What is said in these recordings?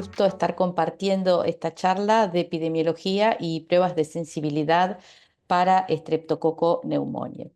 gusto estar compartiendo esta charla de epidemiología y pruebas de sensibilidad para Streptococo pneumoniae.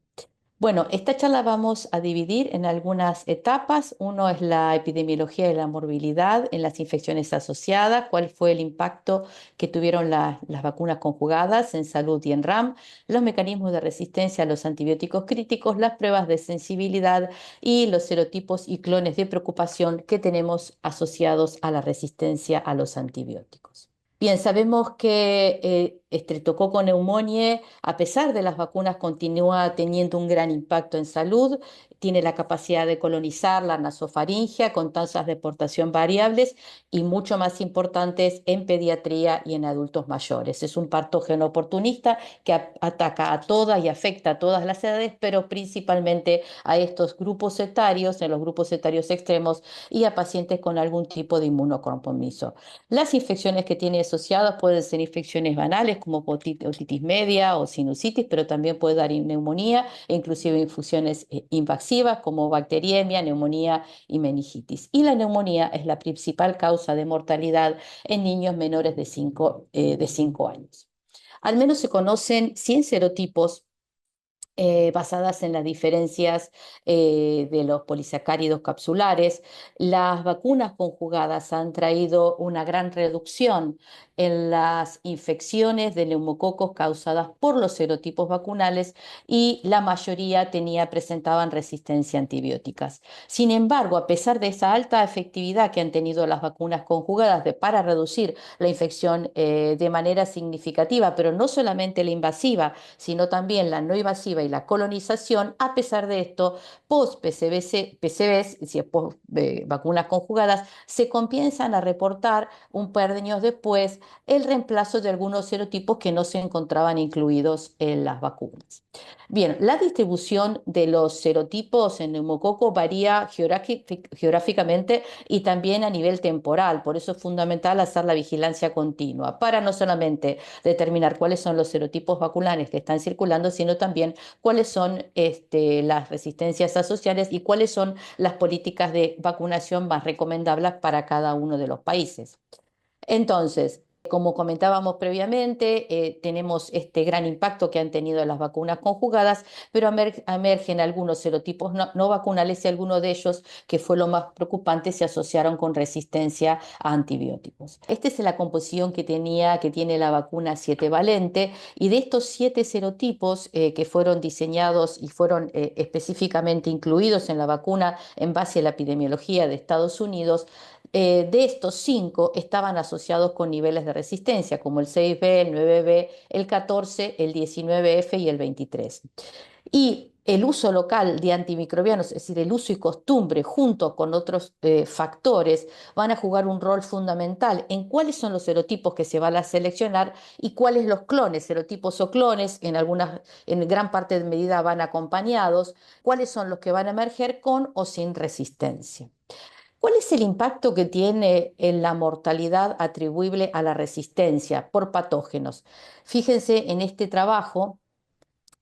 Bueno, esta charla vamos a dividir en algunas etapas. Uno es la epidemiología de la morbilidad en las infecciones asociadas, cuál fue el impacto que tuvieron las vacunas conjugadas en salud y en RAM, los mecanismos de resistencia a los antibióticos críticos, las pruebas de sensibilidad y los serotipos y clones de preocupación que tenemos asociados a la resistencia a los antibióticos. Bien, sabemos que Streptococo pneumoniae, a pesar de las vacunas, continúa teniendo un gran impacto en salud. Tiene la capacidad de colonizar la nasofaringia con tasas de portación variables y mucho más importantes en pediatría y en adultos mayores. Es un patógeno oportunista que ataca a todas y afecta a todas las edades, pero principalmente a estos grupos etarios, en los grupos etarios extremos y a pacientes con algún tipo de inmunocompromiso. Las infecciones que tiene asociadas pueden ser infecciones banales como otitis media o sinusitis, pero también puede dar neumonía e inclusive infusiones invasivas como bacteriemia, neumonía y meningitis. Y la neumonía es la principal causa de mortalidad en niños menores de 5 años. Al menos se conocen 100 serotipos basadas en las diferencias de los polisacáridos capsulares. Las vacunas conjugadas han traído una gran reducción en las infecciones de neumococos causadas por los serotipos vacunales y la mayoría presentaban resistencia a antibióticas. Sin embargo, a pesar de esa alta efectividad que han tenido las vacunas conjugadas para reducir la infección de manera significativa, pero no solamente la invasiva, sino también la no invasiva y la colonización. A pesar de esto, post-PCVs, si es post vacunas conjugadas, se comienzan a reportar un par de años después el reemplazo de algunos serotipos que no se encontraban incluidos en las vacunas. Bien, la distribución de los serotipos en neumococo varía geográficamente y también a nivel temporal. Por eso es fundamental hacer la vigilancia continua para no solamente determinar cuáles son los serotipos vacunales que están circulando, sino también cuáles son las resistencias asociadas y cuáles son las políticas de vacunación más recomendables para cada uno de los países. Entonces, como comentábamos previamente, tenemos este gran impacto que han tenido las vacunas conjugadas, pero emergen algunos serotipos no vacunales y algunos de ellos, que fue lo más preocupante, se asociaron con resistencia a antibióticos. Esta es la composición que tiene la vacuna 7 valente, y de estos 7 serotipos que fueron diseñados y fueron específicamente incluidos en la vacuna en base a la epidemiología de Estados Unidos, de estos 5 estaban asociados con niveles de resistencia, como el 6B, el 9B, el 14, el 19F y el 23. Y el uso local de antimicrobianos, es decir, el uso y costumbre junto con otros factores, van a jugar un rol fundamental en cuáles son los serotipos que se van a seleccionar y cuáles los clones, serotipos o clones, en gran parte de medida van acompañados, cuáles son los que van a emerger con o sin resistencia. ¿Cuál es el impacto que tiene en la mortalidad atribuible a la resistencia por patógenos? Fíjense en este trabajo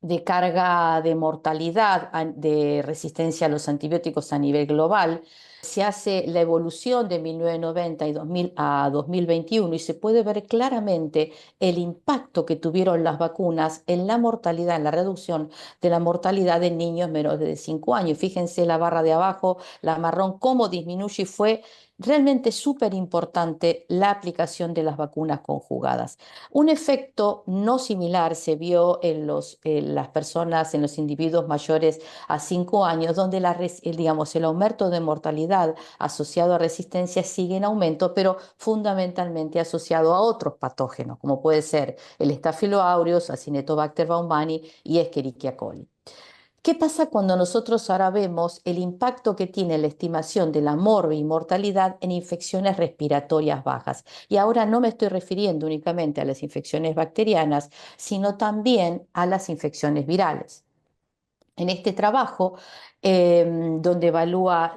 de carga de mortalidad de resistencia a los antibióticos a nivel global. Se hace la evolución de 1990 y 2000 a 2021 y se puede ver claramente el impacto que tuvieron las vacunas en la mortalidad, en la reducción de la mortalidad de niños menores de 5 años. Fíjense la barra de abajo, la marrón, cómo disminuye, y fue realmente súper importante la aplicación de las vacunas conjugadas. Un efecto no similar se vio en las personas, en los individuos mayores a 5 años, donde el aumento de mortalidad asociado a resistencia sigue en aumento, pero fundamentalmente asociado a otros patógenos, como puede ser el Staphylococcus aureus, Acinetobacter baumannii y Escherichia coli. ¿Qué pasa cuando nosotros ahora vemos el impacto que tiene la estimación de la mortalidad en infecciones respiratorias bajas? Y ahora no me estoy refiriendo únicamente a las infecciones bacterianas, sino también a las infecciones virales. En este trabajo, donde evalúa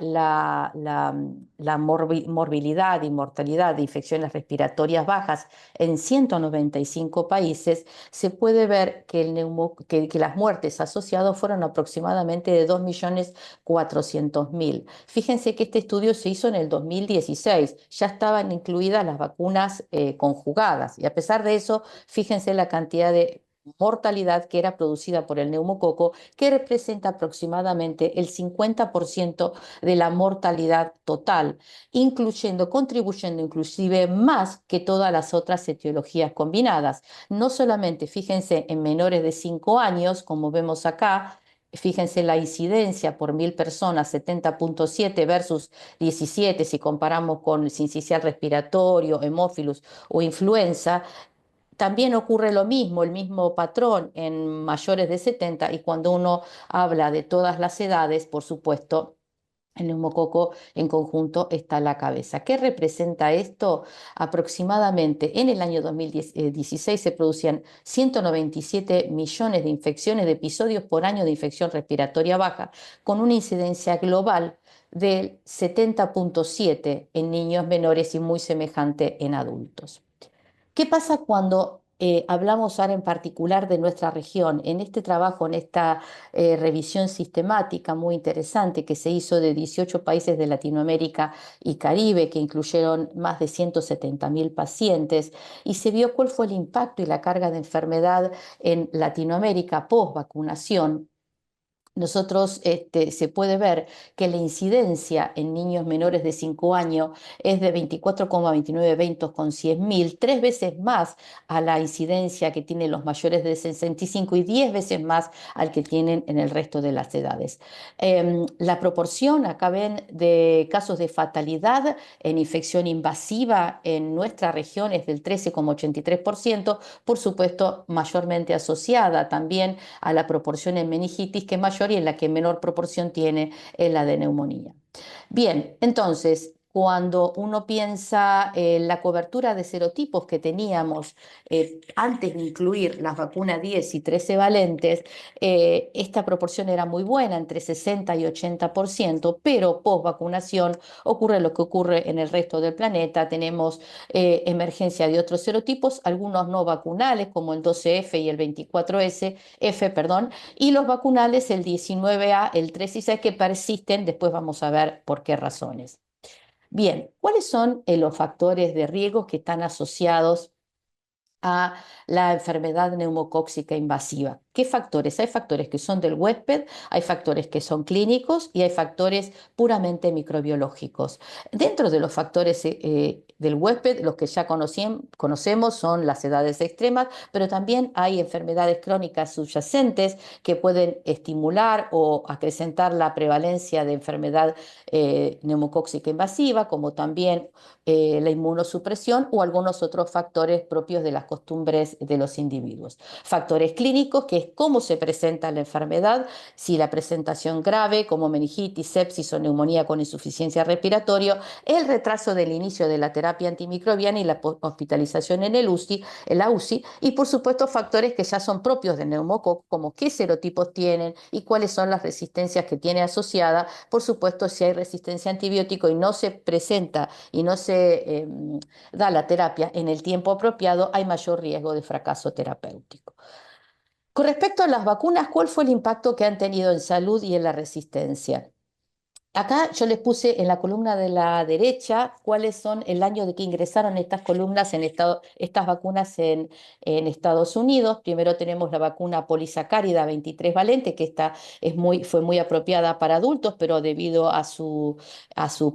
morbilidad y mortalidad de infecciones respiratorias bajas en 195 países, se puede ver que, que las muertes asociadas fueron aproximadamente de 2.400.000. Fíjense que este estudio se hizo en el 2016, ya estaban incluidas las vacunas conjugadas, y a pesar de eso, fíjense la cantidad de mortalidad que era producida por el neumococo, que representa aproximadamente el 50% de la mortalidad total, contribuyendo inclusive más que todas las otras etiologías combinadas. No solamente, fíjense, en menores de 5 años, como vemos acá, fíjense la incidencia por 1.000 personas, 70.7 versus 17, si comparamos con sincicial respiratorio, hemófilus o influenza. También ocurre lo mismo, el mismo patrón en mayores de 70, y cuando uno habla de todas las edades, por supuesto, el neumococo en conjunto está en la cabeza. ¿Qué representa esto? Aproximadamente en el año 2016 se producían 197 millones de infecciones, de episodios por año de infección respiratoria baja, con una incidencia global del 70.7 en niños menores y muy semejante en adultos. ¿Qué pasa cuando hablamos ahora en particular de nuestra región? En este trabajo, en esta revisión sistemática muy interesante que se hizo de 18 países de Latinoamérica y Caribe, que incluyeron más de 170.000 pacientes, y se vio cuál fue el impacto y la carga de enfermedad en Latinoamérica post vacunación. Nosotros se puede ver que la incidencia en niños menores de 5 años es de 24,29 eventos con 100.000, 3 veces más a la incidencia que tienen los mayores de 65 y 10 veces más al que tienen en el resto de las edades. La proporción, acá ven, de casos de fatalidad en infección invasiva en nuestra región es del 13,83%, por supuesto mayormente asociada también a la proporción en meningitis, que es mayor, y en la que menor proporción tiene en la de neumonía. Bien, entonces, cuando uno piensa en la cobertura de serotipos que teníamos antes de incluir las vacunas 10 y 13 valentes, esta proporción era muy buena, entre 60 y 80%, pero post vacunación ocurre lo que ocurre en el resto del planeta. Tenemos emergencia de otros serotipos, algunos no vacunales, como el 12F y el 24F, perdón, y los vacunales, el 19A, el 3 y 6, que persisten. Después vamos a ver por qué razones. Bien, ¿cuáles son los factores de riesgo que están asociados a la enfermedad neumocóxica invasiva? ¿Qué factores? Hay factores que son del huésped, hay factores que son clínicos y hay factores puramente microbiológicos. Dentro de los factores del huésped, los que ya conocemos son las edades extremas, pero también hay enfermedades crónicas subyacentes que pueden estimular o acrecentar la prevalencia de enfermedad neumocóxica invasiva, como también la inmunosupresión o algunos otros factores propios de las costumbres de los individuos. Factores clínicos, que es cómo se presenta la enfermedad, si la presentación grave, como meningitis, sepsis o neumonía con insuficiencia respiratoria, el retraso del inicio de la terapia antimicrobiana y la hospitalización en la UCI, y por supuesto factores que ya son propios del neumococo, como qué serotipos tienen y cuáles son las resistencias que tiene asociada. Por supuesto, si hay resistencia a antibiótico y no se presenta y no se da la terapia en el tiempo apropiado, hay mayor riesgo de fracaso terapéutico. Con respecto a las vacunas, ¿cuál fue el impacto que han tenido en salud y en la resistencia? Acá yo les puse en la columna de la derecha cuáles son el año de que ingresaron estas columnas estas vacunas en Estados Unidos. Primero tenemos la vacuna polisacárida 23 valente, que esta fue muy apropiada para adultos, pero debido a su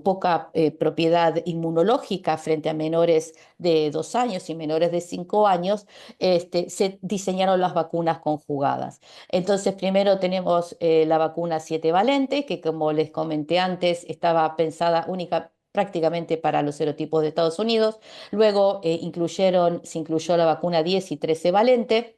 poca propiedad inmunológica frente a menores de 2 años y menores de 5 años, se diseñaron las vacunas conjugadas. Entonces, primero tenemos la vacuna 7 valente, que como les comenté antes, estaba pensada prácticamente para los serotipos de Estados Unidos. Luego se incluyó la vacuna 10 y 13 valente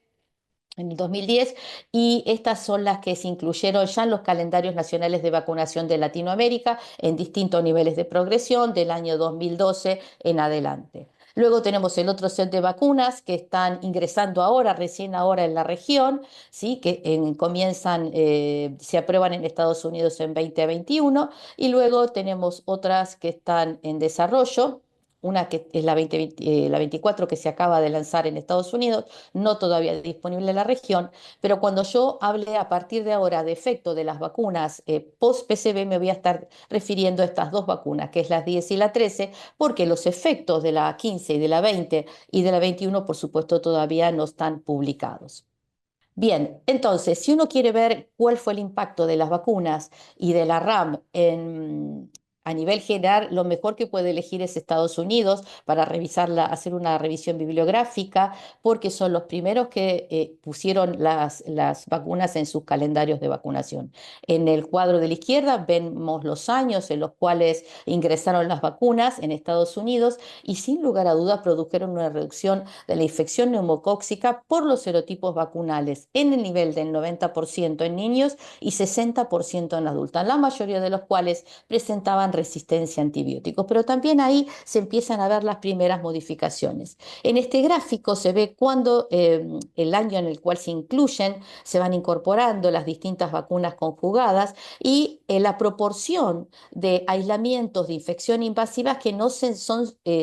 en el 2010, y estas son las que se incluyeron ya en los calendarios nacionales de vacunación de Latinoamérica en distintos niveles de progresión del año 2012 en adelante. Luego tenemos el otro set de vacunas que están ingresando ahora, recién ahora en la región, ¿sí? Que comienzan, se aprueban en Estados Unidos en 2021 y luego tenemos otras que están en desarrollo. Una que es la 24 que se acaba de lanzar en Estados Unidos, no todavía disponible en la región, pero cuando yo hable a partir de ahora de efecto de las vacunas post-PCV me voy a estar refiriendo a estas dos vacunas, que es la 10 y la 13, porque los efectos de la 15 y de la 20 y de la 21, por supuesto, todavía no están publicados. Bien, entonces, si uno quiere ver cuál fue el impacto de las vacunas y de la RAM a nivel general, lo mejor que puede elegir es Estados Unidos para revisarla, hacer una revisión bibliográfica, porque son los primeros que pusieron las vacunas en sus calendarios de vacunación. En el cuadro de la izquierda vemos los años en los cuales ingresaron las vacunas en Estados Unidos y sin lugar a dudas produjeron una reducción de la infección neumocóxica por los serotipos vacunales en el nivel del 90% en niños y 60% en adultos, la mayoría de los cuales presentaban resistencia a antibióticos. Pero también ahí se empiezan a ver las primeras modificaciones. En este gráfico se ve cuando el año en el cual se incluyen, se van incorporando las distintas vacunas conjugadas y la proporción de aislamientos de infección invasivas que no son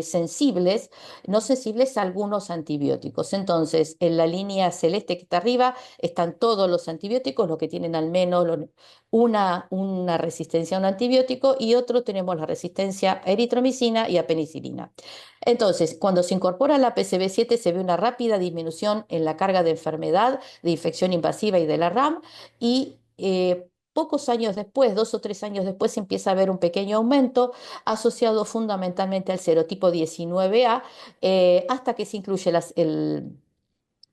sensibles, no sensibles a algunos antibióticos. Entonces, en la línea celeste que está arriba están todos los antibióticos, los que tienen al menos una resistencia a un antibiótico, y otro tenemos la resistencia a eritromicina y a penicilina. Entonces, cuando se incorpora la PCV7 se ve una rápida disminución en la carga de enfermedad, de infección invasiva y de la RAM, y pocos años después, 2 o 3 años después, se empieza a ver un pequeño aumento asociado fundamentalmente al serotipo 19A, hasta que se incluye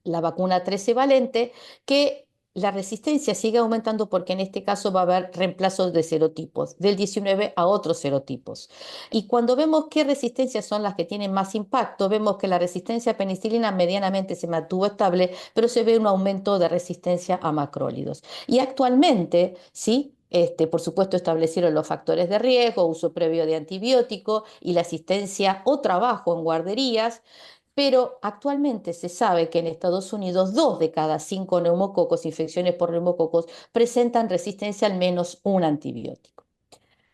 la vacuna 13 valente, que la resistencia sigue aumentando porque en este caso va a haber reemplazos de serotipos, del 19 a otros serotipos. Y cuando vemos qué resistencias son las que tienen más impacto, vemos que la resistencia a penicilina medianamente se mantuvo estable, pero se ve un aumento de resistencia a macrólidos. Y actualmente, sí, por supuesto, establecieron los factores de riesgo, uso previo de antibiótico y la asistencia o trabajo en guarderías, pero actualmente se sabe que en Estados Unidos 2 de cada 5 neumococos, infecciones por neumococos, presentan resistencia al menos un antibiótico.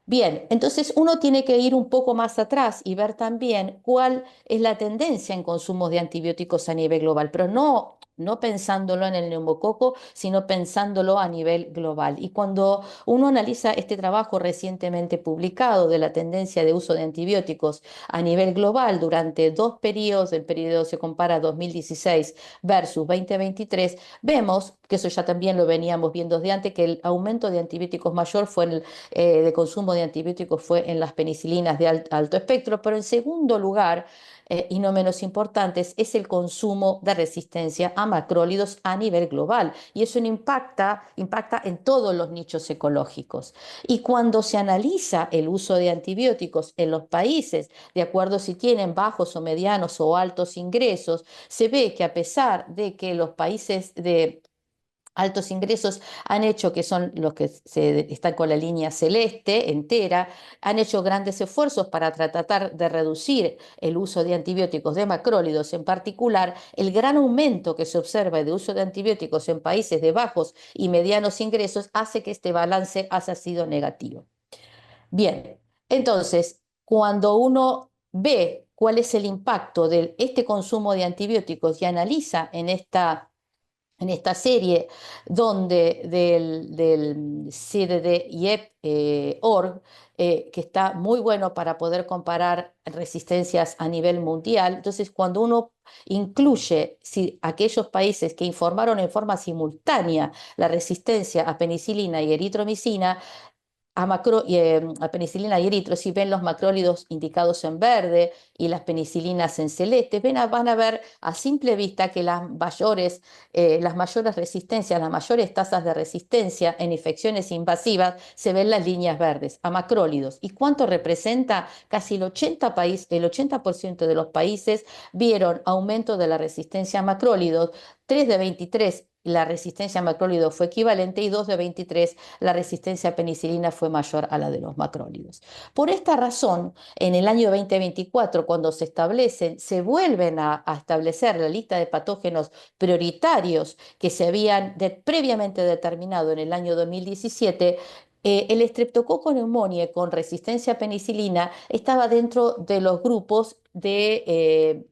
Bien, entonces uno tiene que ir un poco más atrás y ver también cuál es la tendencia en consumos de antibióticos a nivel global, pero no pensándolo en el neumococo, sino pensándolo a nivel global. Y cuando uno analiza este trabajo recientemente publicado de la tendencia de uso de antibióticos a nivel global durante 2 periodos, el periodo se compara 2016 versus 2023, vemos que eso ya también lo veníamos viendo desde antes, que el aumento de antibióticos mayor fue de consumo de antibióticos fue en las penicilinas de alto espectro, pero en segundo lugar, y no menos importantes, es el consumo de resistencia a macrólidos a nivel global. Y eso impacta en todos los nichos ecológicos. Y cuando se analiza el uso de antibióticos en los países, de acuerdo si tienen bajos o medianos o altos ingresos, se ve que a pesar de que los países de altos ingresos han hecho, que son los que están con la línea celeste entera, han hecho grandes esfuerzos para tratar de reducir el uso de antibióticos de macrólidos, en particular el gran aumento que se observa de uso de antibióticos en países de bajos y medianos ingresos hace que este balance haya sido negativo. Bien, entonces, cuando uno ve cuál es el impacto de este consumo de antibióticos y analiza en esta serie donde del CDD-IEP.org, que está muy bueno para poder comparar resistencias a nivel mundial. Entonces, cuando uno incluye aquellos países que informaron en forma simultánea la resistencia a penicilina y eritromicina, a penicilina y eritro, si ven los macrólidos indicados en verde y las penicilinas en celeste, van a ver a simple vista que las mayores resistencias, las mayores tasas de resistencia en infecciones invasivas se ven en las líneas verdes, a macrólidos. ¿Y cuánto representa? Casi el 80% de los países vieron aumento de la resistencia a macrólidos. 3 de 23 la resistencia a macrólidos fue equivalente y 2 de 23 la resistencia a penicilina fue mayor a la de los macrólidos. Por esta razón, en el año 2024, cuando se vuelven a establecer la lista de patógenos prioritarios que se habían previamente determinado en el año 2017, el Streptococcus pneumoniae con resistencia a penicilina estaba dentro de los grupos de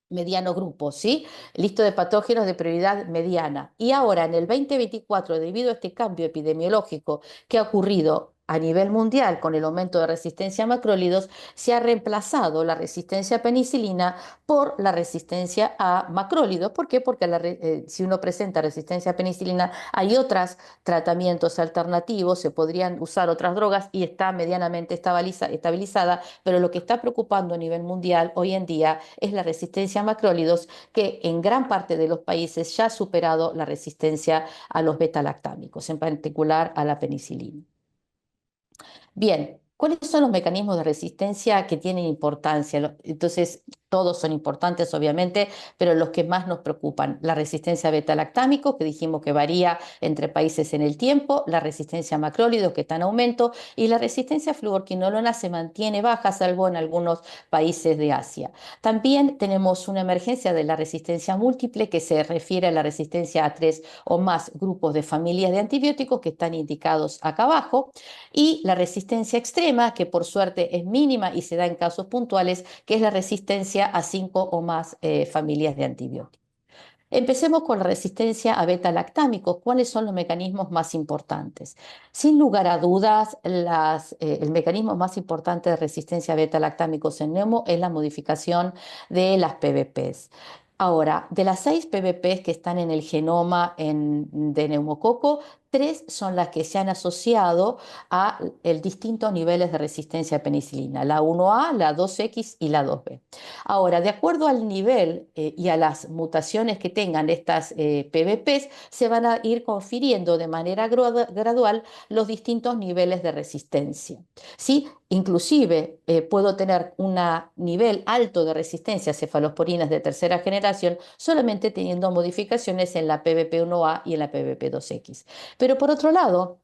mediano grupo, ¿sí? Listo de patógenos de prioridad mediana. Y ahora, en el 2024, debido a este cambio epidemiológico que ha ocurrido a nivel mundial con el aumento de resistencia a macrólidos, se ha reemplazado la resistencia a penicilina por la resistencia a macrólidos. ¿Por qué? Porque si uno presenta resistencia a penicilina, hay otros tratamientos alternativos, se podrían usar otras drogas y está medianamente estabilizada, pero lo que está preocupando a nivel mundial hoy en día es la resistencia a macrólidos, que en gran parte de los países ya ha superado la resistencia a los beta-lactámicos, en particular a la penicilina. Bien, ¿cuáles son los mecanismos de resistencia que tienen importancia? Entonces, todos son importantes, obviamente, pero los que más nos preocupan: la resistencia a beta-lactámicos, que dijimos que varía entre países en el tiempo; la resistencia a macrólidos, que está en aumento; y la resistencia a fluorquinolona se mantiene baja, salvo en algunos países de Asia. También tenemos una emergencia de la resistencia múltiple, que se refiere a la resistencia a 3 o más grupos de familias de antibióticos que están indicados acá abajo; y la resistencia extrema, que por suerte es mínima y se da en casos puntuales, que es la resistencia a 5 o más familias de antibióticos. Empecemos con la resistencia a beta-lactámicos. ¿Cuáles son los mecanismos más importantes? Sin lugar a dudas, el mecanismo más importante de resistencia a beta-lactámicos en neumo es la modificación de las PBPs. Ahora, de las 6 PBPs que están en el genoma de neumococo, 3 son las que se han asociado a distintos niveles de resistencia a penicilina: la 1A, la 2X y la 2B. Ahora, de acuerdo al nivel y a las mutaciones que tengan estas PBPs, se van a ir confiriendo de manera gradual los distintos niveles de resistencia, ¿sí? Inclusive puedo tener un nivel alto de resistencia a cefalosporinas de tercera generación solamente teniendo modificaciones en la PBP1A y en la PBP2X. Pero por otro lado,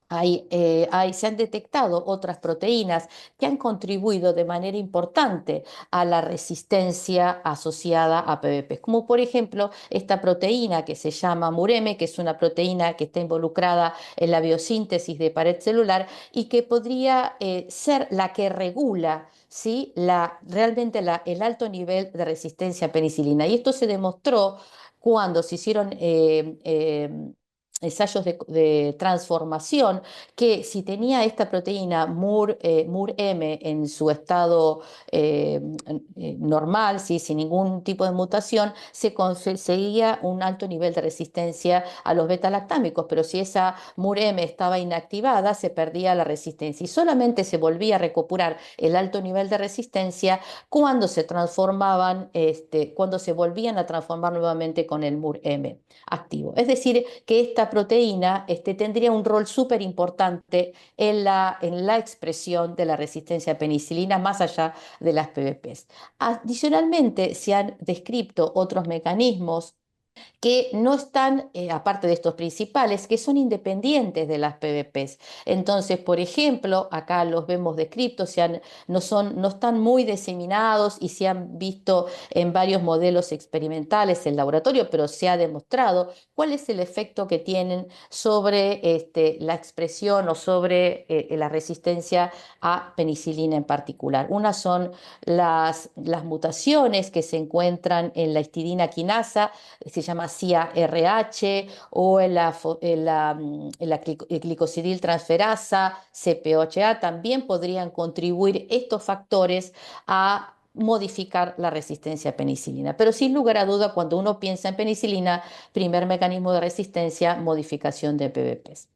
se han detectado otras proteínas que han contribuido de manera importante a la resistencia asociada a PBP, como por ejemplo esta proteína que se llama MUREME, que es una proteína que está involucrada en la biosíntesis de pared celular y que podría ser la que regula, ¿sí?, realmente el alto nivel de resistencia a penicilina. Y esto se demostró cuando se hicieron ensayos de transformación, que si tenía esta proteína MUR-M en su estado normal, ¿sí?, sin ningún tipo de mutación, se conseguía un alto nivel de resistencia a los beta-lactámicos, pero si esa MUR-M estaba inactivada, se perdía la resistencia y solamente se volvía a recuperar el alto nivel de resistencia cuando cuando se volvían a transformar nuevamente con el MUR-M activo. Es decir, que esta proteína tendría un rol súper importante en la expresión de la resistencia a penicilina más allá de las PBPs. Adicionalmente, se han descrito otros mecanismos que no están, aparte de estos principales, que son independientes de las PBPs. Entonces, por ejemplo, acá los vemos descritos, no están muy diseminados y se han visto en varios modelos experimentales en laboratorio, pero se ha demostrado cuál es el efecto que tienen sobre la expresión o sobre la resistencia a penicilina en particular. Unas son las mutaciones que se encuentran en la histidina quinasa, se llama CIA-RH, o en la glicosidil transferasa, CPOHA, también podrían contribuir estos factores a modificar la resistencia a penicilina. Pero sin lugar a duda, cuando uno piensa en penicilina, primer mecanismo de resistencia, modificación de PBPs.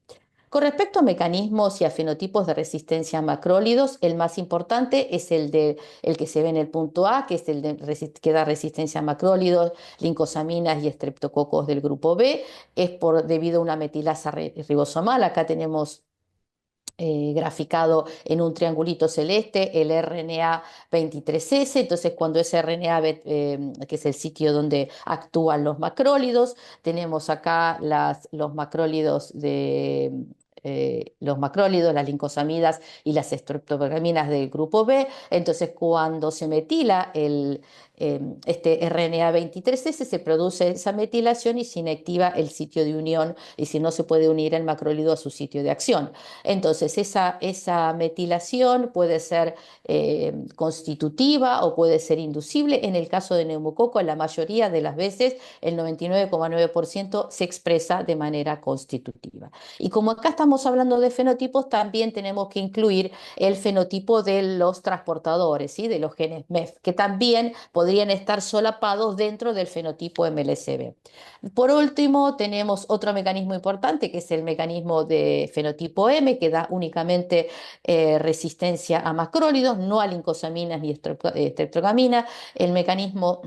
Con respecto a mecanismos y a fenotipos de resistencia a macrólidos, el más importante es el que se ve en el punto A, que es el que da resistencia a macrólidos, lincosaminas y estreptococos del grupo B. Es debido a una metilasa ribosomal. Acá tenemos graficado en un triangulito celeste, el RNA 23S. Entonces, cuando ese RNA, que es el sitio donde actúan los macrólidos, tenemos acá los macrólidos los macrólidos, las lincosamidas y las estreptograminas del grupo B. Entonces, cuando se metila este RNA 23S, se produce esa metilación y se inactiva el sitio de unión, y si no se puede unir el macrólido a su sitio de acción. Entonces, esa metilación puede ser constitutiva o puede ser inducible. En el caso de neumococo, la mayoría de las veces, el 99,9% se expresa de manera constitutiva. Y como acá estamos hablando de fenotipos, también tenemos que incluir el fenotipo de los transportadores, ¿sí? De los genes MEF, que también podrían estar solapados dentro del fenotipo MLSB. Por último, tenemos otro mecanismo importante, que es el mecanismo de fenotipo M, que da únicamente resistencia a macrólidos, no a lincosaminas ni estreptogaminas. El mecanismo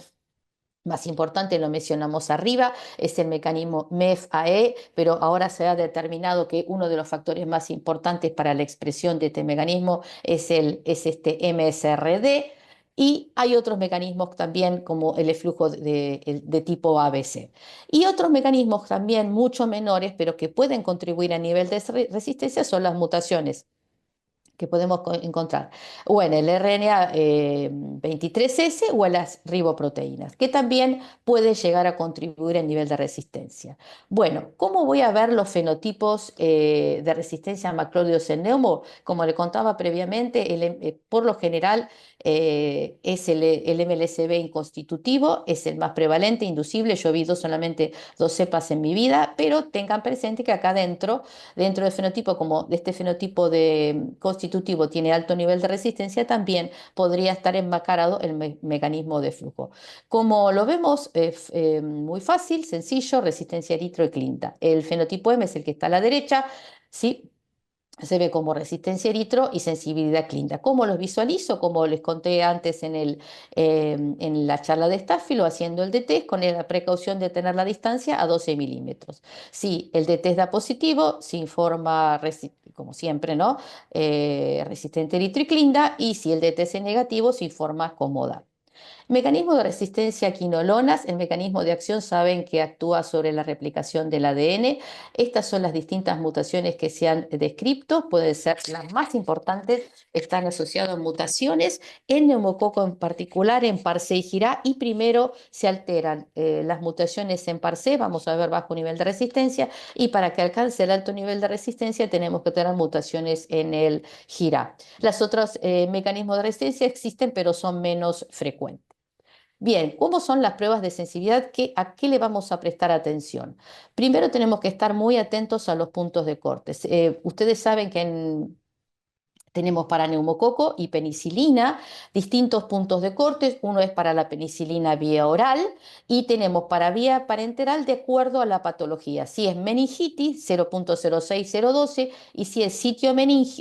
más importante, lo mencionamos arriba, es el mecanismo MEF-AE, pero ahora se ha determinado que uno de los factores más importantes para la expresión de este mecanismo es este MSRD, y hay otros mecanismos también como el eflujo de tipo ABC. Y otros mecanismos también mucho menores, pero que pueden contribuir a nivel de resistencia, son las mutaciones que podemos encontrar o en el RNA 23S o en las riboproteínas, que también puede llegar a contribuir al nivel de resistencia. Bueno, ¿cómo voy a ver los fenotipos de resistencia a macrólidos en neumo? Como le contaba previamente, por lo general es el MLSB inconstitutivo, es el más prevalente, inducible. Yo he visto solamente dos cepas en mi vida, pero tengan presente que acá dentro del fenotipo, como de este fenotipo constitutivo tiene alto nivel de resistencia, también podría estar enmascarado el mecanismo de flujo. Como lo vemos, muy fácil, sencillo, resistencia eritroclinta. El fenotipo M es el que está a la derecha, ¿sí? Se ve como resistencia eritro y sensibilidad clínica. ¿Cómo los visualizo? Como les conté antes en la charla de Staffilo, haciendo el D-test con la precaución de tener la distancia a 12 milímetros. Si el D-test da positivo, se informa, como siempre, ¿no? Resistente eritroclinda, y si el D-test es negativo, se informa cómoda. Mecanismo de resistencia a quinolonas. El mecanismo de acción saben que actúa sobre la replicación del ADN. Estas son las distintas mutaciones que se han descrito. Pueden ser las más importantes, están asociadas a mutaciones en neumococo, en particular en Parc y Girá, y primero se alteran las mutaciones en Parc, vamos a ver bajo nivel de resistencia, y para que alcance el alto nivel de resistencia tenemos que tener mutaciones en el Girá. Los otros mecanismos de resistencia existen, pero son menos frecuentes. Bien, ¿cómo son las pruebas de sensibilidad? ¿A qué le vamos a prestar atención? Primero tenemos que estar muy atentos a los puntos de cortes. Ustedes saben que tenemos para neumococo y penicilina distintos puntos de cortes. Uno es para la penicilina vía oral y tenemos para vía parenteral de acuerdo a la patología. Si es meningitis, 0,06012, y si es sitio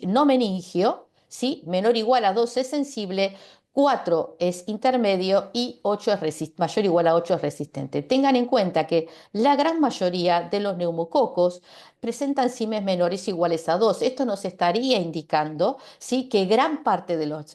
no meningio, ¿sí? Menor o igual a 2 es sensible, 4 es intermedio y 8 es mayor o igual a 8 es resistente. Tengan en cuenta que la gran mayoría de los neumococos presentan CIMES menores iguales a 2. Esto nos estaría indicando, ¿sí?, que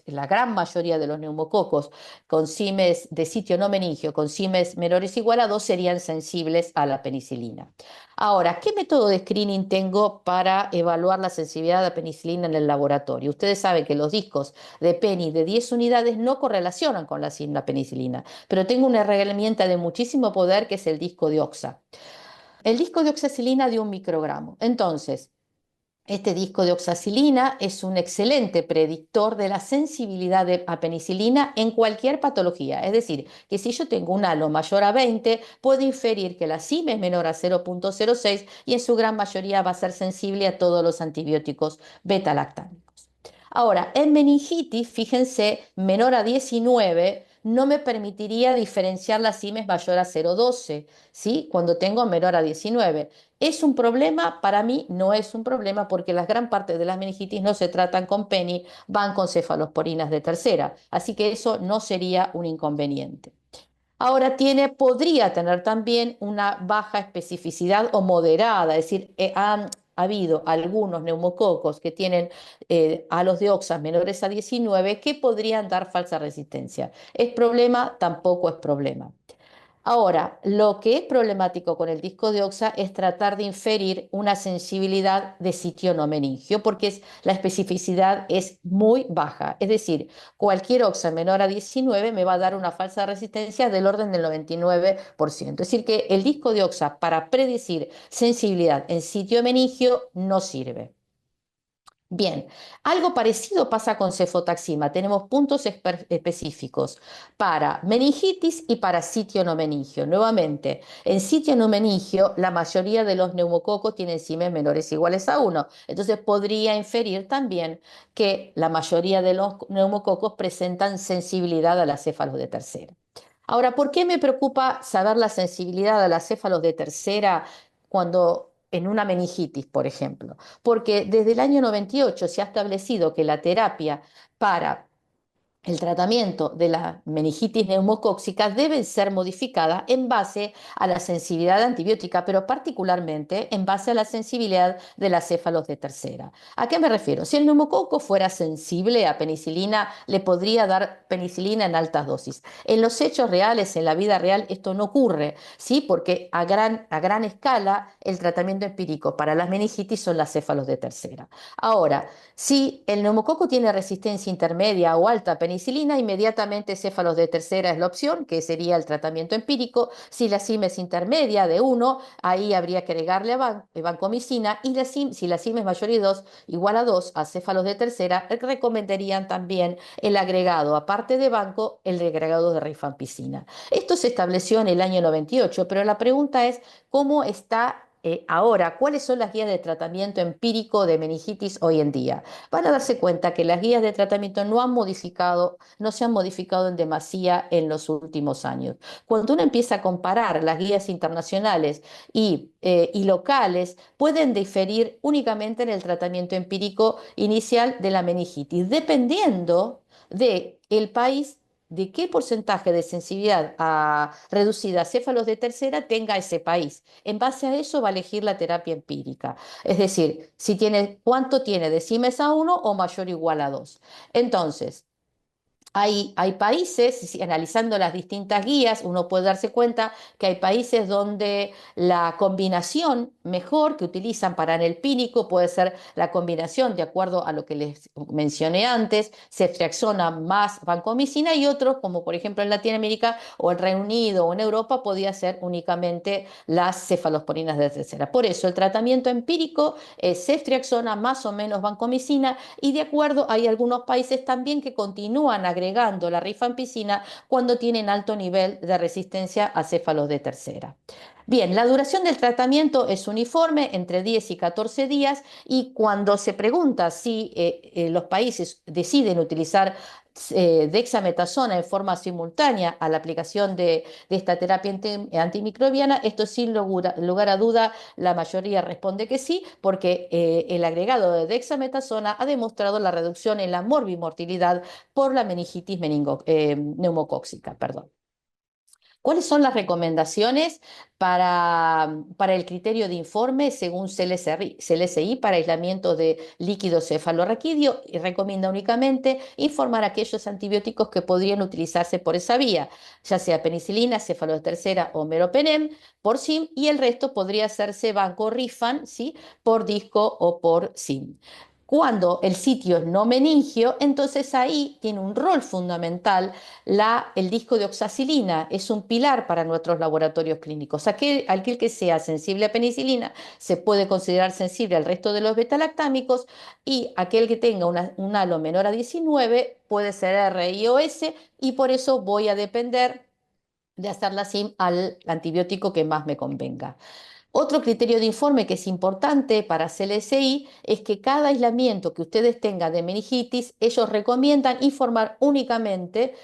la gran mayoría de los neumococos con CIMES de sitio no meningio, con CIMES menores igual a 2, serían sensibles a la penicilina. Ahora, ¿qué método de screening tengo para evaluar la sensibilidad a la penicilina en el laboratorio? Ustedes saben que los discos de Penny de 10 unidades no correlacionan con la penicilina, pero tengo una herramienta de muchísimo poder, que es el disco de Oxa. El disco de oxacilina de 1 microgramo. Entonces, este disco de oxacilina es un excelente predictor de la sensibilidad a penicilina en cualquier patología. Es decir, que si yo tengo un halo mayor a 20, puedo inferir que la CIM es menor a 0,06 y en su gran mayoría va a ser sensible a todos los antibióticos beta-lactámicos. Ahora, en meningitis, fíjense, menor a 19 no me permitiría diferenciar la CIMES mayor a 0,12, ¿sí? Cuando tengo menor a 19. ¿Es un problema? Para mí no es un problema, porque la gran parte de las meningitis no se tratan con Penny, van con cefalosporinas de tercera. Así que eso no sería un inconveniente. Ahora podría tener también una baja especificidad o moderada, es decir, habido algunos neumococos que tienen halos de oxas menores a 19 que podrían dar falsa resistencia. ¿Es problema? Tampoco es problema. Ahora, lo que es problemático con el disco de Oxa es tratar de inferir una sensibilidad de sitio no meningio, porque la especificidad es muy baja. Es decir, cualquier Oxa menor a 19 me va a dar una falsa resistencia del orden del 99%. Es decir, que el disco de Oxa para predecir sensibilidad en sitio meningio no sirve. Bien, algo parecido pasa con cefotaxima. Tenemos puntos específicos para meningitis y para sitio no meningio. Nuevamente, en sitio no meningio, la mayoría de los neumococos tienen CIMES menores o iguales a 1. Entonces, podría inferir también que la mayoría de los neumococos presentan sensibilidad a la céfalos de tercera. Ahora, ¿por qué me preocupa saber la sensibilidad a la céfalos de tercera cuando en una meningitis, por ejemplo? Porque desde el año 98 se ha establecido que la terapia para el tratamiento de la meningitis neumocóxica debe ser modificada en base a la sensibilidad antibiótica, pero particularmente en base a la sensibilidad de las céfalos de tercera. ¿A qué me refiero? Si el neumococo fuera sensible a penicilina, le podría dar penicilina en altas dosis. En los hechos reales, en la vida real, esto no ocurre, ¿sí? Porque a gran escala el tratamiento empírico para las meningitis son las céfalos de tercera. Ahora, si el neumococo tiene resistencia intermedia o alta a penicilina, inmediatamente céfalos de tercera es la opción, que sería el tratamiento empírico. Si la CIM es intermedia de 1, ahí habría que agregarle vancomicina. Y si la CIM es mayor y 2, igual a 2, a céfalos de tercera, recomendarían también el agregado, aparte de banco, el agregado de rifampicina. Esto se estableció en el año 98, pero la pregunta es, ¿cómo está ahora? ¿Cuáles son las guías de tratamiento empírico de meningitis hoy en día? Van a darse cuenta que las guías de tratamiento no se han modificado en demasía en los últimos años. Cuando uno empieza a comparar las guías internacionales y locales, pueden diferir únicamente en el tratamiento empírico inicial de la meningitis, dependiendo del país, de qué porcentaje de sensibilidad reducida a céfalos de tercera tenga ese país. En base a eso va a elegir la terapia empírica. Es decir, si tiene, cuánto tiene de CIMES a 1 o mayor o igual a 2. Entonces, hay países, si analizando las distintas guías, uno puede darse cuenta que hay países donde la combinación mejor que utilizan para anelpínico puede ser la combinación, de acuerdo a lo que les mencioné antes, ceftriaxona más vancomicina, y otros, como por ejemplo en Latinoamérica o en Reino Unido o en Europa, podía ser únicamente las cefalosporinas de tercera. Por eso el tratamiento empírico es ceftriaxona más o menos vancomicina, y de acuerdo, hay algunos países también que continúan agregando la rifampicina cuando tienen alto nivel de resistencia a céfalos de tercera. Bien, la duración del tratamiento es uniforme entre 10 y 14 días, y cuando se pregunta si los países deciden utilizar dexametasona en forma simultánea a la aplicación de esta terapia antimicrobiana, esto sin lugar a duda la mayoría responde que sí, porque el agregado de dexametasona ha demostrado la reducción en la morbimortalidad por la meningitis neumocóxica. Perdón. ¿Cuáles son las recomendaciones para el criterio de informe según CLSI para aislamiento de líquido cefalorraquídeo? Y recomienda únicamente informar aquellos antibióticos que podrían utilizarse por esa vía, ya sea penicilina, cefalotercera o meropenem por SIM, y el resto podría hacerse banco Rifan, ¿sí? Por disco o por SIM. Cuando el sitio es no meningio, entonces ahí tiene un rol fundamental el disco de oxacilina. Es un pilar para nuestros laboratorios clínicos. Aquel que sea sensible a penicilina se puede considerar sensible al resto de los betalactámicos, y aquel que tenga un halo menor a 19 puede ser RIOS, y por eso voy a depender de hacer la SIM al antibiótico que más me convenga. Otro criterio de informe que es importante para CLSI es que cada aislamiento que ustedes tengan de meningitis, ellos recomiendan informar únicamente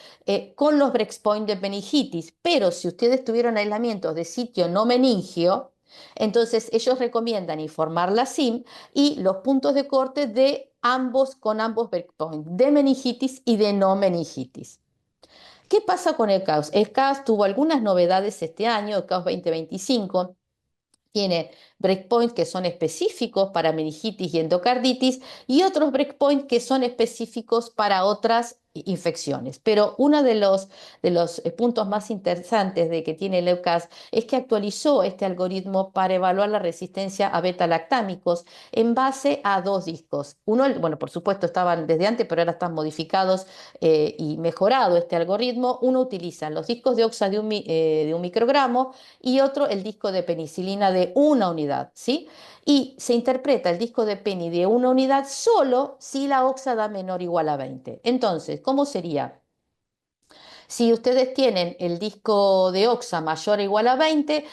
con los breakpoints de meningitis, pero si ustedes tuvieron aislamientos de sitio no meningio, entonces ellos recomiendan informar la SIM y los puntos de corte con ambos breakpoints, de meningitis y de no meningitis. ¿Qué pasa con el CAUS? El CAUS tuvo algunas novedades este año, el CAUS 2025. Tiene breakpoints que son específicos para meningitis y endocarditis y otros breakpoints que son específicos para otras infecciones. Pero uno de los puntos más interesantes de que tiene el EUCAS es que actualizó este algoritmo para evaluar la resistencia a beta-lactámicos en base a dos discos. Uno, bueno, por supuesto estaban desde antes, pero ahora están modificados y mejorado este algoritmo. Uno utiliza los discos de OXA de un microgramo y otro el disco de penicilina de una unidad, ¿sí? Y se interpreta el disco de Penny de una unidad solo si la OXA da menor o igual a 20. Entonces, ¿cómo sería? Si ustedes tienen el disco de OXA mayor o igual a 20,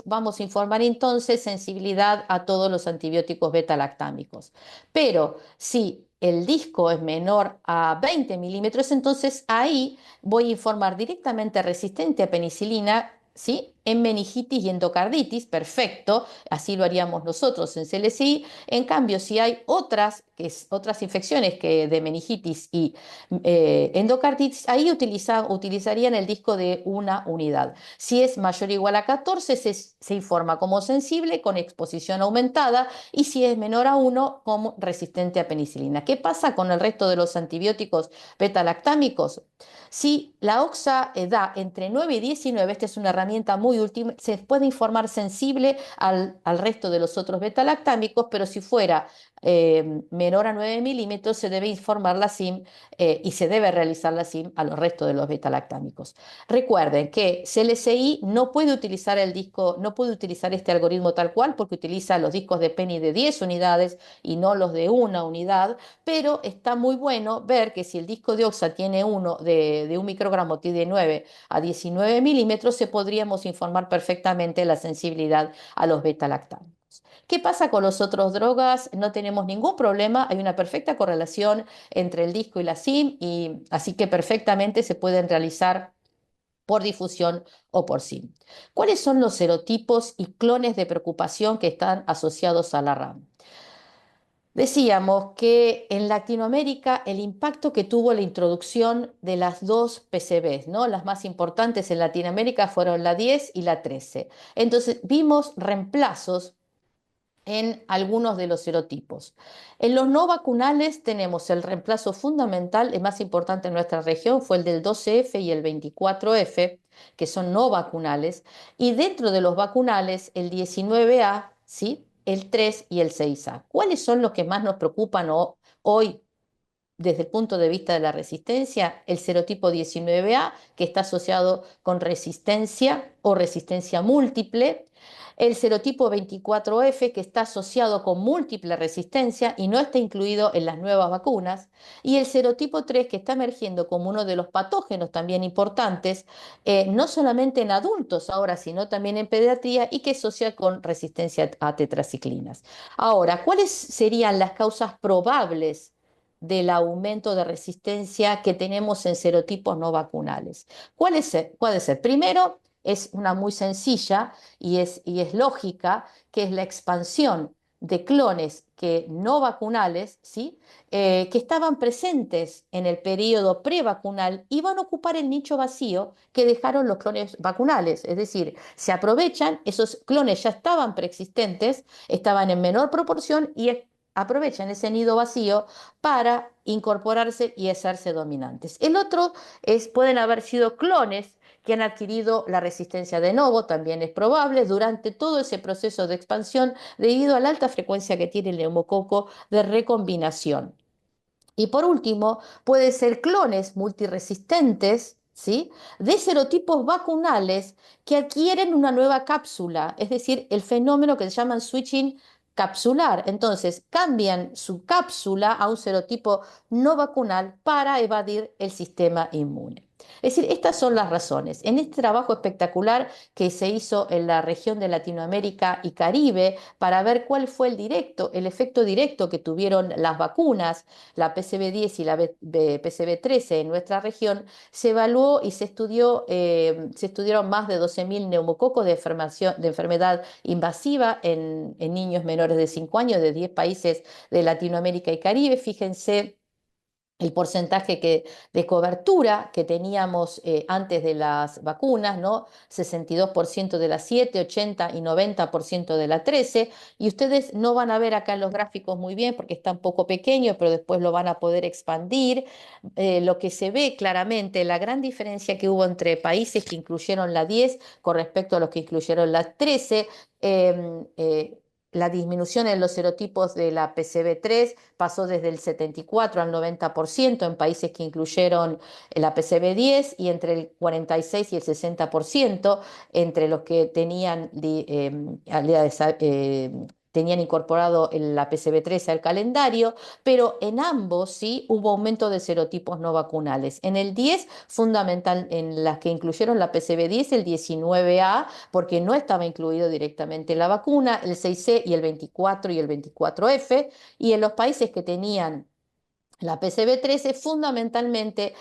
vamos a informar entonces sensibilidad a todos los antibióticos beta-lactámicos. Pero si el disco es menor a 20 milímetros, entonces ahí voy a informar directamente resistente a penicilina, ¿sí? En meningitis y endocarditis, perfecto, así lo haríamos nosotros en CLSI. En cambio, si hay otras infecciones que de meningitis y endocarditis, ahí utilizarían el disco de una unidad. Si es mayor o igual a 14, se informa como sensible con exposición aumentada y si es menor a 1, como resistente a penicilina. ¿Qué pasa con el resto de los antibióticos beta-lactámicos? Si la OXA da entre 9 y 19, esta es una herramienta muy útil, se puede informar sensible al resto de los otros beta-lactámicos, pero si fuera menor a 9 milímetros, se debe informar la SIM y se debe realizar la SIM a los restos de los beta-lactámicos. Recuerden que CLSI no puede utilizar el disco, no puede utilizar este algoritmo tal cual porque utiliza los discos de Penny de 10 unidades y no los de una unidad, pero está muy bueno ver que si el disco de OXA tiene uno de un microgramo, tiene de 9 a 19 milímetros, se podríamos informar perfectamente la sensibilidad a los beta-lactámicos. ¿Qué pasa con las otras drogas? No tenemos ningún problema, hay una perfecta correlación entre el disco y la SIM, y así que perfectamente se pueden realizar por difusión o por SIM. ¿Cuáles son los serotipos y clones de preocupación que están asociados a la RAM? Decíamos que en Latinoamérica el impacto que tuvo la introducción de las dos PCBs, ¿no? Las más importantes en Latinoamérica fueron la 10 y la 13. Entonces vimos reemplazos en algunos de los serotipos. En los no vacunales tenemos el reemplazo fundamental, el más importante en nuestra región fue el del 12F y el 24F, que son no vacunales, y dentro de los vacunales el 19A, ¿sí? El 3 y el 6A. ¿Cuáles son los que más nos preocupan hoy desde el punto de vista de la resistencia? El serotipo 19A, que está asociado con resistencia o resistencia múltiple, el serotipo 24F, que está asociado con múltiple resistencia y no está incluido en las nuevas vacunas, y el serotipo 3, que está emergiendo como uno de los patógenos también importantes, no solamente en adultos ahora, sino también en pediatría, y que asocia con resistencia a tetraciclinas. Ahora, ¿cuáles serían las causas probables del aumento de resistencia que tenemos en serotipos no vacunales? Puede ser? Primero, es una muy sencilla y es lógica, que es la expansión de clones no vacunales, ¿sí? Que estaban presentes en el periodo prevacunal y van a ocupar el nicho vacío que dejaron los clones vacunales. Es decir, se aprovechan, esos clones ya estaban preexistentes, estaban en menor proporción y aprovechan ese nido vacío para incorporarse y hacerse dominantes. El otro pueden haber sido clones que han adquirido la resistencia de novo, también es probable, durante todo ese proceso de expansión debido a la alta frecuencia que tiene el neumococo de recombinación. Y por último, puede ser clones multiresistentes, ¿sí? De serotipos vacunales que adquieren una nueva cápsula, es decir, el fenómeno que se llaman switching capsular. Entonces, cambian su cápsula a un serotipo no vacunal para evadir el sistema inmune. Es decir, estas son las razones. En este trabajo espectacular que se hizo en la región de Latinoamérica y Caribe para ver cuál fue el efecto directo que tuvieron las vacunas, la PCB10 y la PCB13 en nuestra región, se evaluó y se estudiaron más de 12.000 neumococos de enfermedad invasiva en niños menores de 5 años de 10 países de Latinoamérica y Caribe. Fíjense el porcentaje de cobertura que teníamos antes de las vacunas, ¿no? 62% de la 7, 80 y 90% de la 13. Y ustedes no van a ver acá en los gráficos muy bien porque está un poco pequeño, pero después lo van a poder expandir. Lo que se ve claramente, la gran diferencia que hubo entre países que incluyeron la 10 con respecto a los que incluyeron la 13. eh, eh, la disminución en los serotipos de la PCB3 pasó desde el 74 al 90% en países que incluyeron la PCB10 y entre el 46 y el 60% entre los que tenían incorporado la PCB13 al calendario, pero en ambos sí hubo aumento de serotipos no vacunales. En el 10, fundamental, en las que incluyeron la PCB10, el 19A, porque no estaba incluido directamente la vacuna, el 6C y el 24 y el 24F, y en los países que tenían la PCB13 fundamentalmente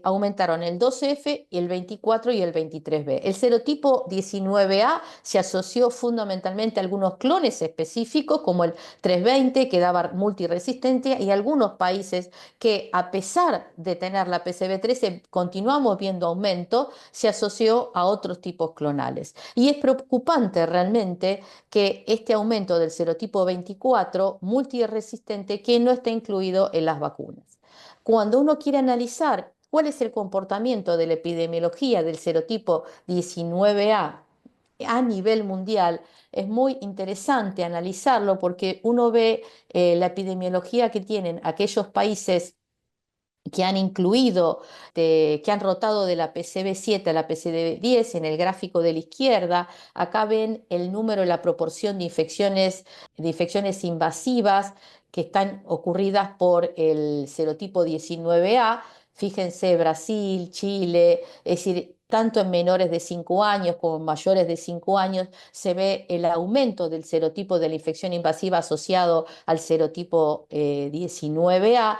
aumentaron el 12F, el 24 y el 23B. El serotipo 19A se asoció fundamentalmente a algunos clones específicos como el 320 que daba multiresistencia y algunos países que a pesar de tener la PCB13 continuamos viendo aumento, se asoció a otros tipos clonales. Y es preocupante realmente que este aumento del serotipo 24 multiresistente que no está incluido en las vacunas. Cuando uno quiere analizar cuál es el comportamiento de la epidemiología del serotipo 19A a nivel mundial, es muy interesante analizarlo porque uno ve la epidemiología que tienen aquellos países que han incluido, que han rotado de la PCB7 a la PCB10 en el gráfico de la izquierda. Acá ven el número y la proporción de infecciones invasivas que están ocurridas por el serotipo 19A. Fíjense, Brasil, Chile, es decir, tanto en menores de 5 años como en mayores de 5 años, se ve el aumento del serotipo de la infección invasiva asociado al serotipo 19A.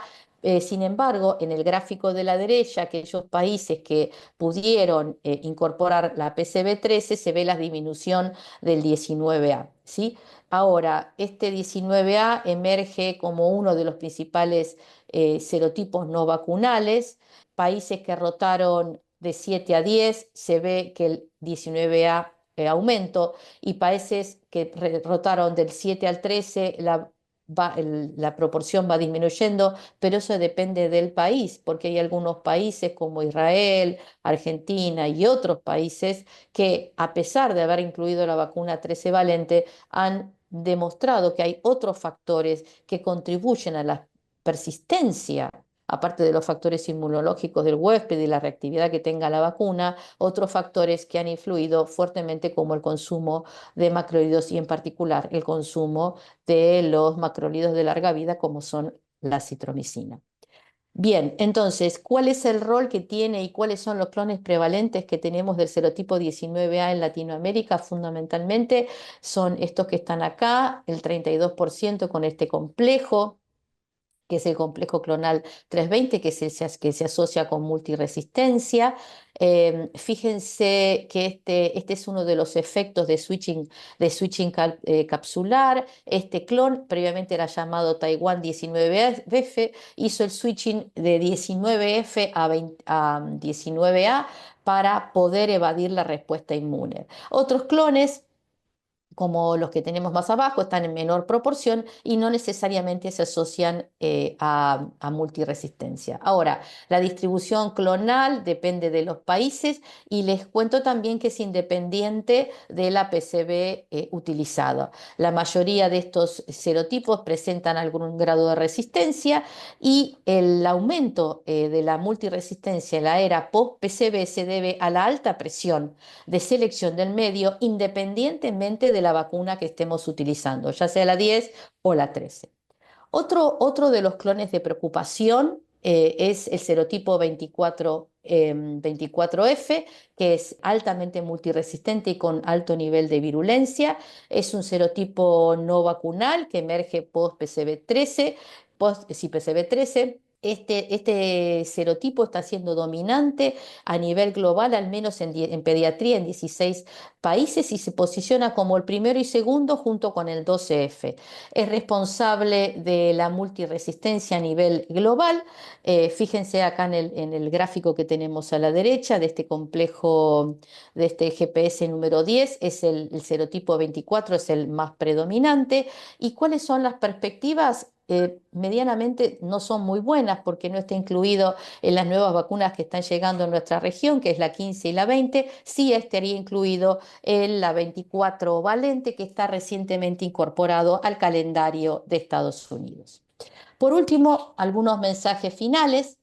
Sin embargo, en el gráfico de la derecha, aquellos países que pudieron incorporar la PCB13, se ve la disminución del 19A, ¿sí? Ahora, este 19A emerge como uno de los principales serotipos no vacunales. Países que rotaron de 7 a 10, se ve que el 19A aumento, y países que rotaron del 7 al 13, la proporción va disminuyendo, pero eso depende del país, porque hay algunos países como Israel, Argentina y otros países que, a pesar de haber incluido la vacuna 13 valente, han demostrado que hay otros factores que contribuyen a la persistencia, aparte de los factores inmunológicos del huésped y la reactividad que tenga la vacuna, otros factores que han influido fuertemente como el consumo de macrólidos y en particular el consumo de los macrólidos de larga vida como son la citromicina. Bien, entonces, ¿cuál es el rol que tiene y cuáles son los clones prevalentes que tenemos del serotipo 19A en Latinoamérica? Fundamentalmente son estos que están acá, el 32% con este complejo, que es el complejo clonal 320, que se asocia con multiresistencia. Fíjense que este es uno de los efectos de switching capsular. Este clon previamente era llamado Taiwan 19F, hizo el switching de 19F a 19A para poder evadir la respuesta inmune. Otros clones como los que tenemos más abajo, están en menor proporción y no necesariamente se asocian a multiresistencia. Ahora, la distribución clonal depende de los países y les cuento también que es independiente de la PCB utilizada. La mayoría de estos serotipos presentan algún grado de resistencia y el aumento de la multiresistencia en la era post-PCB se debe a la alta presión de selección del medio independientemente de la vacuna que estemos utilizando, ya sea la 10 o la 13. Otro de los clones de preocupación es el serotipo 24F, que es altamente multiresistente y con alto nivel de virulencia. Es un serotipo no vacunal que emerge post-PCB13, post-PCB13. este serotipo está siendo dominante a nivel global, al menos en pediatría, en 16 países, y se posiciona como el primero y segundo junto con el 12F. Es responsable de la multiresistencia a nivel global. Fíjense acá en el gráfico que tenemos a la derecha de este complejo, de este GPS número 10, es el serotipo 24, es el más predominante. ¿Y cuáles son las perspectivas? Medianamente no son muy buenas porque no está incluido en las nuevas vacunas que están llegando a nuestra región, que es la 15 y la 20. Sí estaría incluido en la 24 valente, que está recientemente incorporado al calendario de Estados Unidos. Por último, algunos mensajes finales.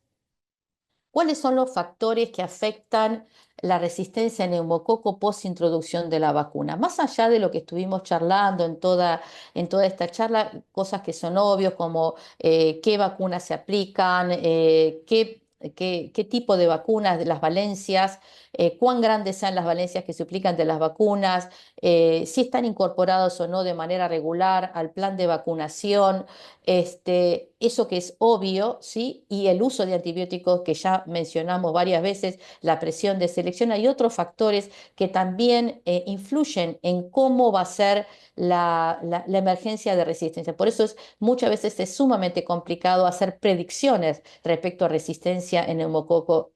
¿Cuáles son los factores que afectan la resistencia a neumococo post introducción de la vacuna? Más allá de lo que estuvimos charlando en toda esta charla, cosas que son obvios como qué vacunas se aplican, qué tipo de vacunas, las valencias, cuán grandes sean las valencias que se aplican de las vacunas, si están incorporados o no de manera regular al plan de vacunación, eso que es obvio, ¿sí? Y el uso de antibióticos que ya mencionamos varias veces, la presión de selección. Hay otros factores que también influyen en cómo va a ser la emergencia de resistencia. Por eso muchas veces es sumamente complicado hacer predicciones respecto a resistencia en neumococo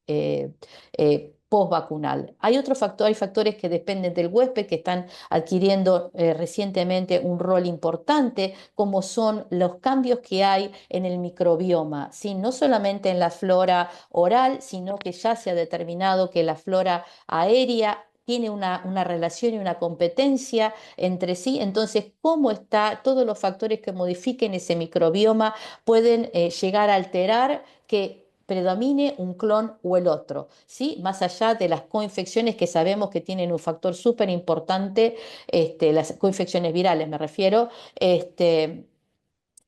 postvacunal. Hay factores que dependen del huésped, que están adquiriendo recientemente un rol importante, como son los cambios que hay en el microbioma, ¿sí? No solamente en la flora oral, sino que ya se ha determinado que la flora aérea tiene una relación y una competencia entre sí. Entonces, cómo está, todos los factores que modifiquen ese microbioma pueden llegar a alterar que predomine un clon o el otro, ¿sí? Más allá de las coinfecciones que sabemos que tienen un factor súper importante, las coinfecciones virales me refiero,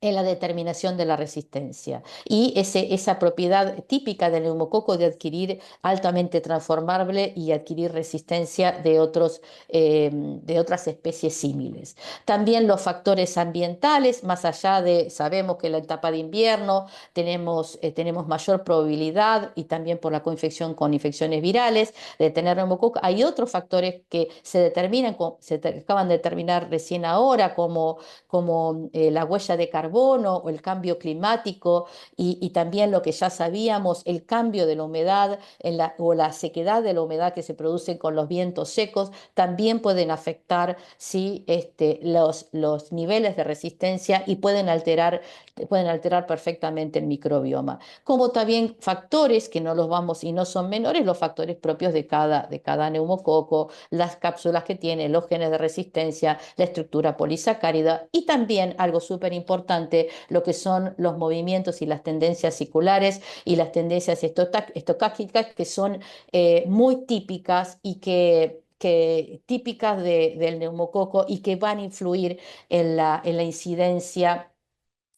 en la determinación de la resistencia. Y esa propiedad típica del neumococo de adquirir altamente transformable y adquirir resistencia de otras especies símiles. También los factores ambientales, más allá de, sabemos que en la etapa de invierno tenemos mayor probabilidad, y también por la coinfección con infecciones virales, de tener neumococo. Hay otros factores que se determinan, acaban de determinar recién ahora, como la huella de carbono o el cambio climático, y también lo que ya sabíamos, el cambio de la humedad o la sequedad de la humedad que se produce con los vientos secos, también pueden afectar, ¿sí? Los niveles de resistencia, y pueden alterar perfectamente el microbioma. Como también factores que no los vamos, y no son menores, los factores propios de cada neumococo, las cápsulas que tiene, los genes de resistencia, la estructura polisacárida, y también algo súper importante, lo que son los movimientos y las tendencias circulares y las tendencias estocásticas, que son muy típicas y que típicas del neumococo, y que van a influir en la incidencia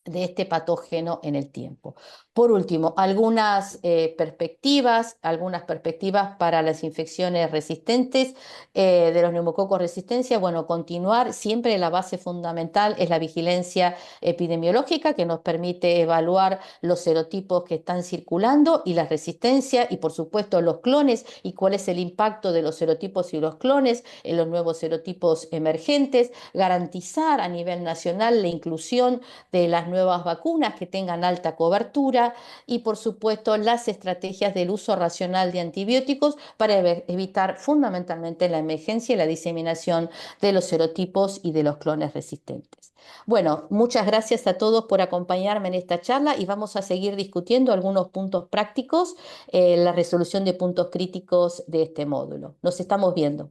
de este patógeno en el tiempo. Por último, algunas perspectivas para las infecciones resistentes de los neumococos resistencia. Bueno, continuar, siempre la base fundamental es la vigilancia epidemiológica, que nos permite evaluar los serotipos que están circulando y la resistencia, y por supuesto los clones, y cuál es el impacto de los serotipos y los clones en los nuevos serotipos emergentes. Garantizar a nivel nacional la inclusión de las nuevas vacunas que tengan alta cobertura, y por supuesto las estrategias del uso racional de antibióticos para evitar fundamentalmente la emergencia y la diseminación de los serotipos y de los clones resistentes. Bueno, muchas gracias a todos por acompañarme en esta charla, y vamos a seguir discutiendo algunos puntos prácticos, la resolución de puntos críticos de este módulo. Nos estamos viendo.